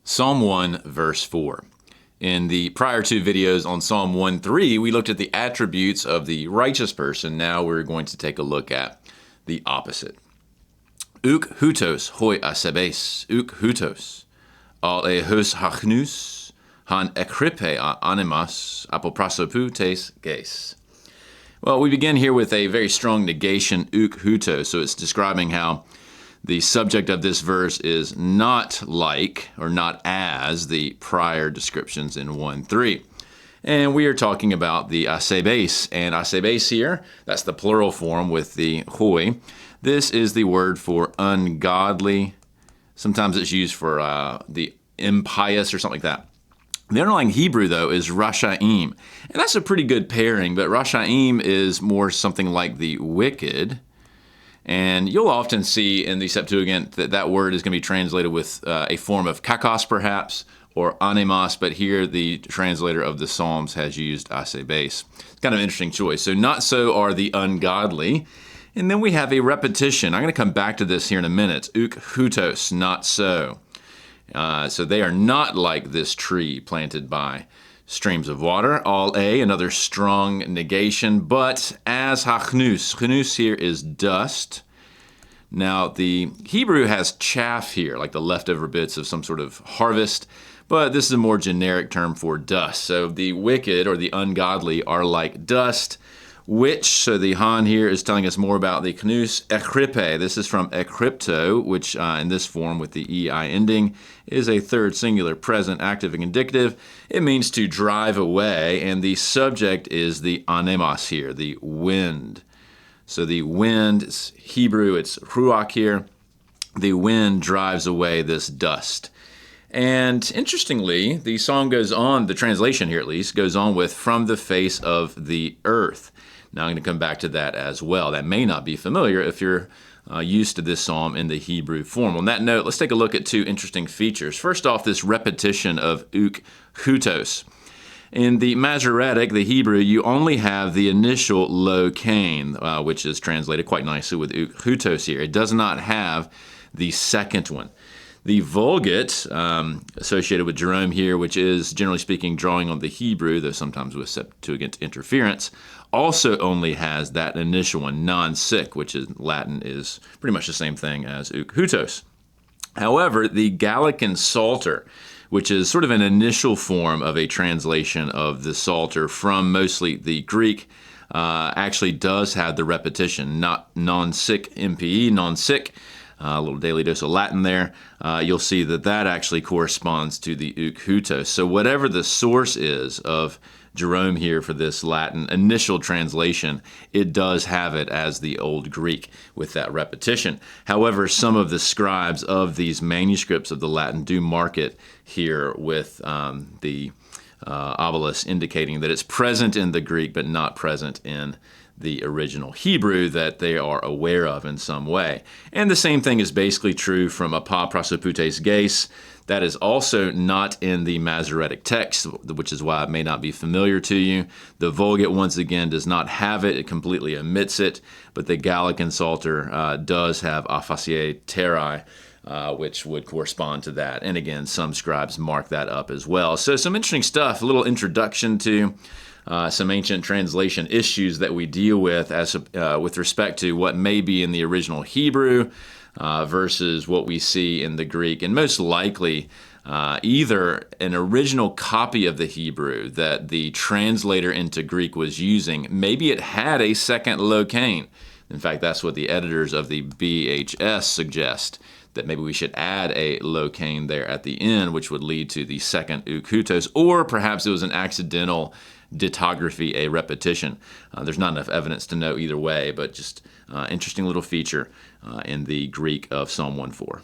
Psalm 1, verse 4. In the prior two videos on Psalm 1:3, we looked at the attributes of the righteous person. Now we're going to take a look at the opposite. Uk hutos hoi asebes, uk hutos, al ehos hachnus, han ekripe animas apoprasoputes geis. Well, we begin here with a very strong negation, uk hutos, so it's describing how the subject of this verse is not like or not as the prior descriptions in 1:3. And we are talking about the asebes. And asebes here, that's the plural form with the hoi. This is the word for ungodly. Sometimes it's used for the impious or something like that. The underlying Hebrew, though, is rashaim. And that's a pretty good pairing, but rashaim is more something like the wicked. And you'll often see in the Septuagint that that word is going to be translated with a form of kakos, perhaps, or animas, but here the translator of the Psalms has used asebes. It's kind of an interesting choice. So not so are the ungodly. And then we have a repetition. I'm going to come back to this here in a minute. Uk hutos, not so. So they are not like this tree planted by streams of water. All another strong negation, but as hachnus. Chnus here is dust. Now the Hebrew has chaff here, like the leftover bits of some sort of harvest, but this is a more generic term for dust. So the wicked or the ungodly are like dust, which, so the Han here is telling us more about the knus ekripe. This is from ekrypto, which in this form with the EI ending is a third singular present active and indicative. It means to drive away, and the subject is the anemos here, the wind. So the wind, it's Hebrew, it's ruach here. The wind drives away this dust. And interestingly, the song goes on, the translation here at least, goes on with from the face of the earth. Now I'm going to come back to that as well. That may not be familiar if you're used to this psalm in the Hebrew form. On that note, let's take a look at two interesting features. First off, this repetition of uk hutos. In the Masoretic, the Hebrew, you only have the initial locain, which is translated quite nicely with uk hutos here. It does not have the second one. The Vulgate, associated with Jerome here, which is, generally speaking, drawing on the Hebrew, though sometimes with Septuagint interference, also only has that initial one, non-sic, which in Latin is pretty much the same thing as uk hutos. However, the Gallican Psalter, which is sort of an initial form of a translation of the Psalter from mostly the Greek, actually does have the repetition, not non-sic, MPE, non-sic. A little daily dose of Latin there. You'll see that that actually corresponds to the uk hutos. So whatever the source is of Jerome here for this Latin initial translation, it does have it as the Old Greek with that repetition. However, some of the scribes of these manuscripts of the Latin do mark it here with the obelisk indicating that it's present in the Greek but not present in the original Hebrew that they are aware of in some way. And the same thing is basically true from apoprasoputes geis. That is also not in the Masoretic text, which is why it may not be familiar to you. The Vulgate, once again, does not have it. It completely omits it. But the Gallican Psalter does have aphasie terai, which would correspond to that. And again, some scribes mark that up as well. So some interesting stuff, a little introduction to some ancient translation issues that we deal with as with respect to what may be in the original Hebrew versus what we see in the Greek. And most likely, either an original copy of the Hebrew that the translator into Greek was using, maybe it had a second locain. In fact, that's what the editors of the BHS suggest, that maybe we should add a locain there at the end, which would lead to the second uk hutos, or perhaps it was an accidental ditography, a repetition. There's not enough evidence to know either way, but just interesting little feature in the Greek of Psalm 1:4.